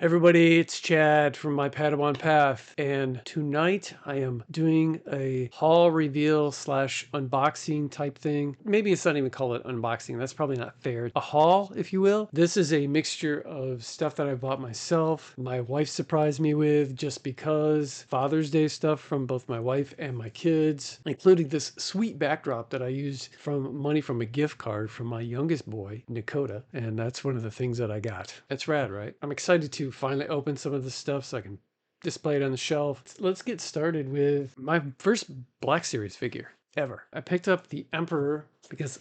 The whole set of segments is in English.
Everybody, it's Chad from My Padawan Path, and tonight I am doing a haul reveal slash unboxing type thing. Maybe it's not even call it unboxing. That's probably not fair. A haul, if you will. This is a mixture of stuff that I bought myself. My wife surprised me with just because. Father's Day stuff from both my wife and my kids, including this sweet backdrop that I used from money from a gift card from my youngest boy, Dakota, and that's one of the things that I got. That's rad, right? I'm excited to finally open some of this stuff so I can display it on the shelf. Let's get started with my first Black Series figure ever. I picked up the Emperor because,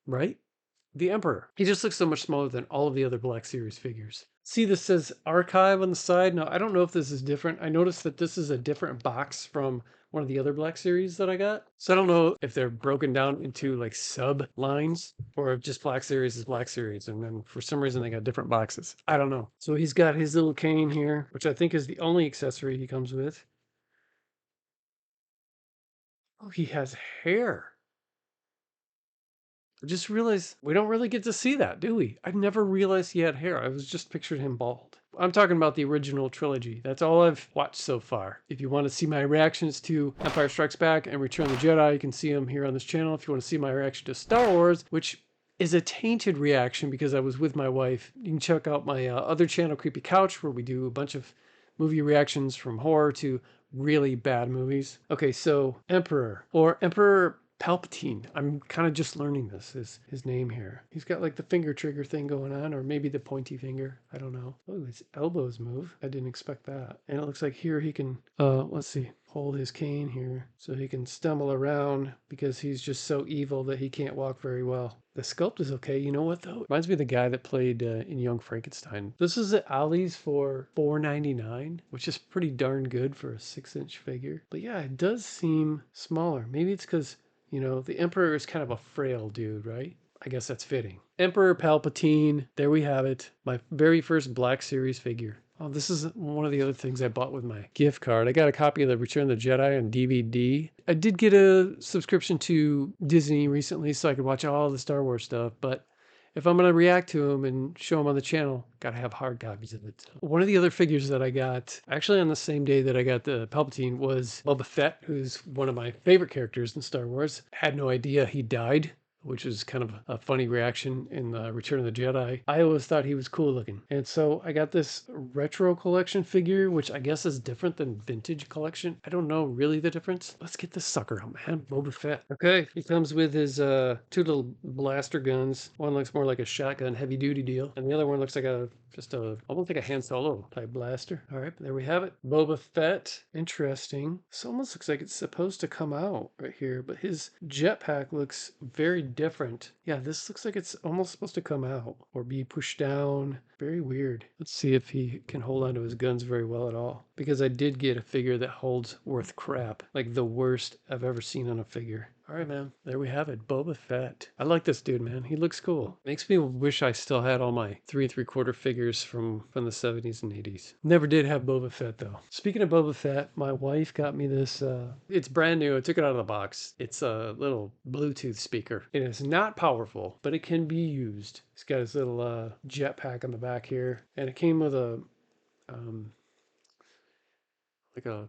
right? The Emperor. He just looks so much smaller than all of the other Black Series figures. See, this says Archive on the side. Now, I don't know if this is different. I noticed that this is a different box from one of the other Black Series that I got. So I don't know if they're broken down into like sub lines or if just Black Series is Black Series. And then for some reason they got different boxes. I don't know. So he's got his little cane here, which I think is the only accessory he comes with. Oh, he has hair. I just realized we don't really get to see that, do we? I never realized he had hair. I was just picturing him bald. I'm talking about the original trilogy. That's all I've watched so far. If you want to see my reactions to Empire Strikes Back and Return of the Jedi, you can see them here on this channel. If you want to see my reaction to Star Wars, which is a tainted reaction because I was with my wife, you can check out my other channel, Creepy Couch, where we do a bunch of movie reactions from horror to really bad movies. Okay, so Emperor or Emperor Palpatine. I'm kind of just learning this is his name here. He's got like the finger trigger thing going on, or maybe the pointy finger. I don't know. Oh, his elbows move. I didn't expect that. And it looks like here he can, let's see, hold his cane here so he can stumble around because he's just so evil that he can't walk very well. The sculpt is okay. You know what though? Reminds me of the guy that played in Young Frankenstein. This is at Ollie's for $4.99, which is pretty darn good for a 6-inch figure. But yeah, it does seem smaller. Maybe it's because the Emperor is kind of a frail dude, right? I guess that's fitting. Emperor Palpatine, there we have it. My very first Black Series figure. Oh, this is one of the other things I bought with my gift card. I got a copy of the Return of the Jedi on DVD. I did get a subscription to Disney recently so I could watch all the Star Wars stuff, but if I'm going to react to them and show them on the channel, got to have hard copies of it. One of the other figures that I got, actually on the same day that I got the Palpatine, was Boba Fett, who's one of my favorite characters in Star Wars. Had no idea he died, which is kind of a funny reaction in the Return of the Jedi. I always thought he was cool looking. And so I got this retro collection figure, which I guess is different than vintage collection. I don't know really the difference. Let's get this sucker out, man. Boba Fett. Okay, he comes with his two little blaster guns. One looks more like a shotgun heavy duty deal. And the other one looks like almost like a Han Solo type blaster. All right, there we have it. Boba Fett. Interesting. This almost looks like it's supposed to come out right here, but his jetpack looks very different. Yeah, this looks like it's almost supposed to come out or be pushed down. Very weird. Let's see if he can hold onto his guns very well at all. Because I did get a figure that holds worth crap. Like the worst I've ever seen on a figure. All right, man. There we have it. Boba Fett. I like this dude, man. He looks cool. Makes me wish I still had all my 3 3/4 figures from the 70s and 80s. Never did have Boba Fett, though. Speaking of Boba Fett, my wife got me this. It's brand new. I took it out of the box. It's a little Bluetooth speaker. It is not powerful, but it can be used. It's got his little jetpack on the back here. And it came with like a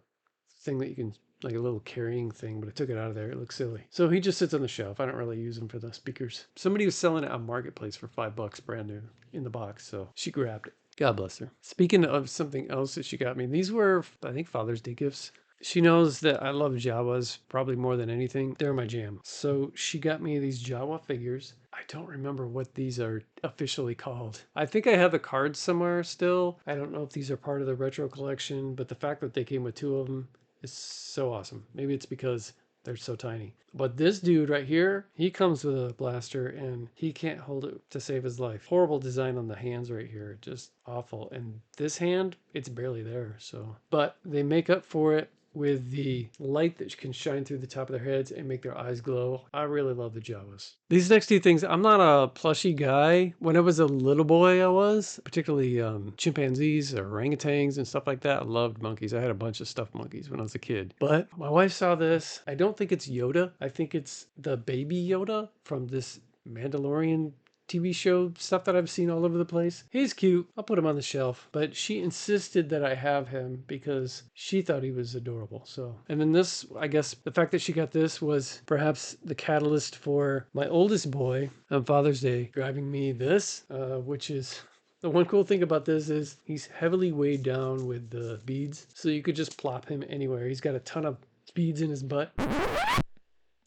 thing that you can, like a little carrying thing, but I took it out of there. It looks silly. So he just sits on the shelf. I don't really use him for the speakers. Somebody was selling it on Marketplace for $5 brand new in the box, so she grabbed it. God bless her. Speaking of something else that she got me, these were, I think, Father's Day gifts. She knows that I love Jawas probably more than anything. They're my jam. So she got me these Jawa figures. I don't remember what these are officially called. I think I have the cards somewhere still. I don't know if these are part of the retro collection, but the fact that they came with 2 of them is so awesome. Maybe it's because they're so tiny. But this dude right here, he comes with a blaster and he can't hold it to save his life. Horrible design on the hands right here. Just awful. And this hand, it's barely there. So, but they make up for it with the light that can shine through the top of their heads and make their eyes glow. I really love the Jawas. These next 2 things, I'm not a plushy guy. When I was a little boy, I was, particularly chimpanzees or orangutans and stuff like that. I loved monkeys. I had a bunch of stuffed monkeys when I was a kid. But my wife saw this. I don't think it's Yoda. I think it's the baby Yoda from this Mandalorian TV show stuff that I've seen all over the place. He's cute. I'll put him on the shelf. But she insisted that I have him because she thought he was adorable. So, and then this, I guess the fact that she got this was perhaps the catalyst for my oldest boy on Father's Day driving me this, which is... The one cool thing about this is he's heavily weighed down with the beads, so you could just plop him anywhere. He's got a ton of beads in his butt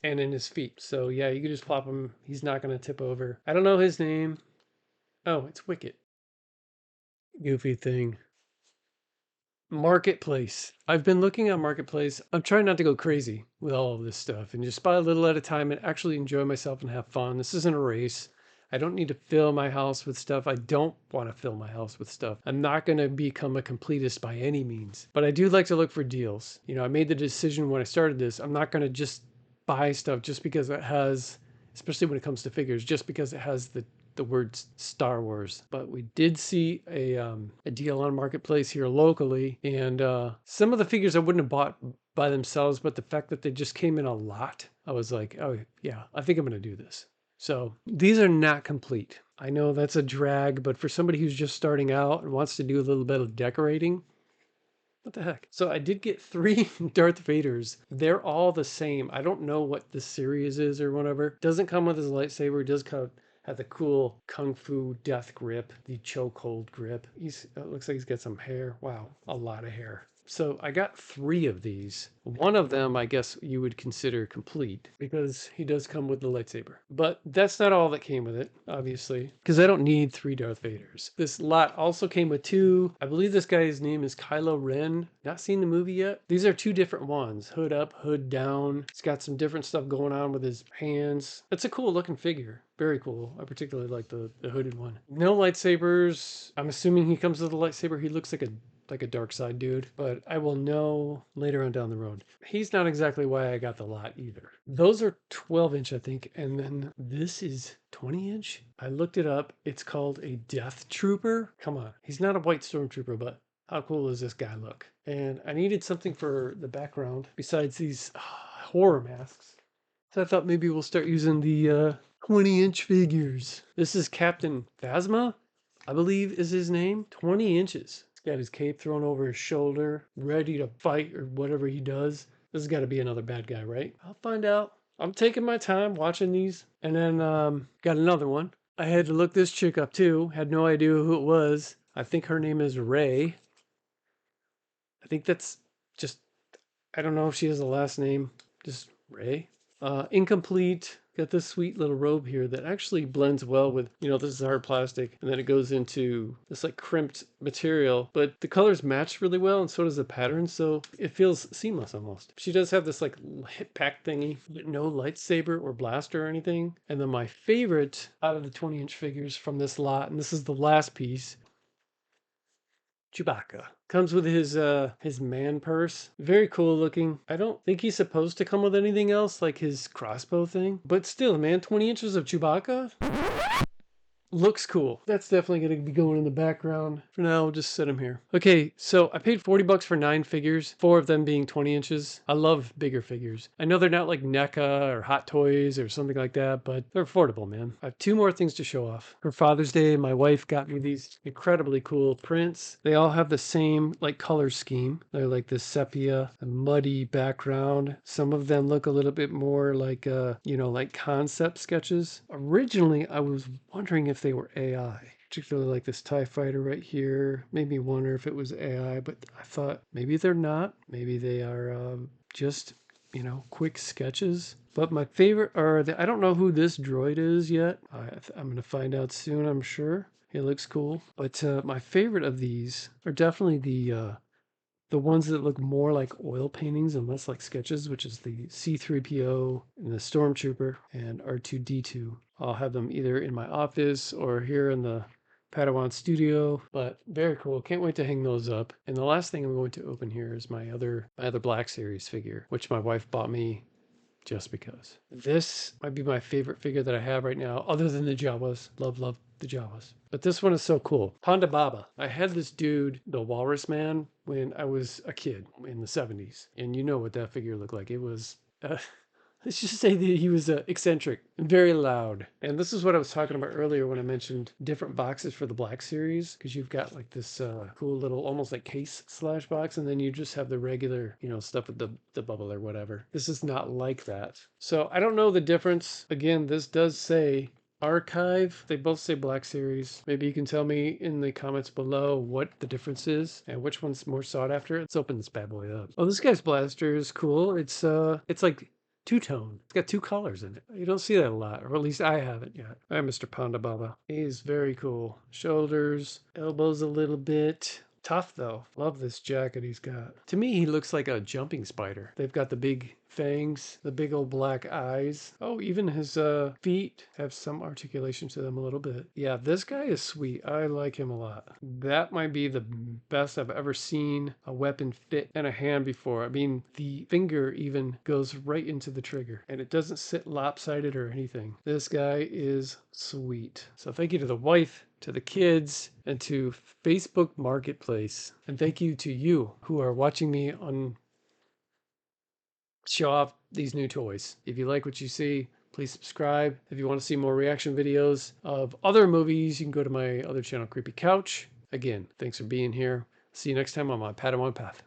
and in his feet. So yeah, you could just plop him. He's not going to tip over. I don't know his name. Oh, it's Wicket. Goofy thing. Marketplace. I've been looking at Marketplace. I'm trying not to go crazy with all of this stuff and just buy a little at a time and actually enjoy myself and have fun. This isn't a race. I don't need to fill my house with stuff. I don't want to fill my house with stuff. I'm not going to become a completist by any means, but I do like to look for deals. You know, I made the decision when I started this, I'm not going to just buy stuff just because it has, especially when it comes to figures, just because it has the words Star Wars. But we did see a deal on Marketplace here locally, and some of the figures I wouldn't have bought by themselves, but the fact that they just came in a lot, I was like, oh yeah, I think I'm going to do this. So these are not complete. I know that's a drag, but for somebody who's just starting out and wants to do a little bit of decorating, what the heck? So I did get 3 Darth Vadars. They're all the same. I don't know what this series is or whatever. Doesn't come with his lightsaber. It does come have the cool kung fu death grip, the chokehold grip. It looks like he's got some hair. Wow, a lot of hair. So I got 3 of these. One of them, I guess you would consider complete because he does come with the lightsaber. But that's not all that came with it, obviously, because I don't need 3 Darth Vadars. This lot also came with 2. I believe this guy's name is Kylo Ren. Not seen the movie yet. These are 2 different ones. Hood up, hood down. It's got some different stuff going on with his hands. It's a cool looking figure. Very cool. I particularly like the hooded one. No lightsabers. I'm assuming he comes with a lightsaber. He looks like a dark side dude, but I will know later on down the road. He's not exactly why I got the lot either. Those are 12 inch, I think, and then this is 20 inch. I looked it up. It's called a Death Trooper. Come on. He's not a white stormtrooper, but how cool does this guy look? And I needed something for the background besides these horror masks. So I thought maybe we'll start using the 20-inch figures. This is Captain Phasma, I believe is his name. 20 inches. Got his cape thrown over his shoulder, ready to fight or whatever he does. This has got to be another bad guy, right? I'll find out. I'm taking my time watching these. And then got another one. I had to look this chick up too. Had no idea who it was. I think her name is Ray. I think that's just, I don't know if she has a last name. Just Ray. Incomplete. Got this sweet little robe here that actually blends well with, this is hard plastic, and then it goes into this like crimped material, but the colors match really well, and so does the pattern, so it feels seamless almost. She does have this like hip pack thingy, but no lightsaber or blaster or anything. And then my favorite out of the 20-inch figures from this lot, and this is the last piece, Chewbacca. Comes with his man purse. Very cool looking. I don't think he's supposed to come with anything else like his crossbow thing. But still, man, 20 inches of Chewbacca? Looks cool. That's definitely going to be going in the background. For now, we'll just set him here. Okay, so I paid $40 for 9 figures, 4 of them being 20 inches. I love bigger figures. I know they're not like NECA or Hot Toys or something like that, but they're affordable, man. I have 2 more things to show off. For Father's Day, my wife got me these incredibly cool prints. They all have the same like color scheme. They're like this sepia, a muddy background. Some of them look a little bit more like, like concept sketches. Originally, I was wondering if they were AI, particularly like this TIE fighter right here. Made me wonder if it was AI, but I thought maybe they're not. Maybe they are just, quick sketches. But my favorite are I don't know who this droid is yet. I'm going to find out soon, I'm sure. It looks cool. But my favorite of these are definitely the ones that look more like oil paintings and less like sketches, which is the C-3PO and the Stormtrooper and R2-D2. I'll have them either in my office or here in the Padawan studio, but very cool. Can't wait to hang those up. And the last thing I'm going to open here is my other Black Series figure, which my wife bought me just because. This might be my favorite figure that I have right now, other than the Jawas. Love the Jawas. But this one is so cool. Ponda Baba. I had this dude, the Walrus Man, when I was a kid in the 70s. And you know what that figure looked like. It was Let's just say that he was eccentric and very loud. And this is what I was talking about earlier when I mentioned different boxes for the Black Series, because you've got like this cool little, almost like case slash box, and then you just have the regular, stuff with the bubble or whatever. This is not like that. So I don't know the difference. Again, this does say archive. They both say Black Series. Maybe you can tell me in the comments below what the difference is and which one's more sought after. Let's open this bad boy up. Oh, this guy's blaster is cool. It's like two-tone. It's got two colors in it. You don't see that a lot, or at least I haven't yet. All right, Mr. Panda Baba. He's very cool. Shoulders, elbows a little bit. Tough though. Love this jacket he's got. To me, he looks like a jumping spider. They've got the big fangs, the big old black eyes. Oh, even his feet have some articulation to them a little bit. Yeah, this guy is sweet. I like him a lot. That might be the best I've ever seen a weapon fit in a hand before. I mean, the finger even goes right into the trigger and it doesn't sit lopsided or anything. This guy is sweet. So thank you to the wife, to the kids, and to Facebook Marketplace. And thank you to you who are watching me on show off these new toys. If you like what you see, please subscribe. If you want to see more reaction videos of other movies, you can go to my other channel, Creepy Couch. Again, thanks for being here. See you next time on my Padawan Path.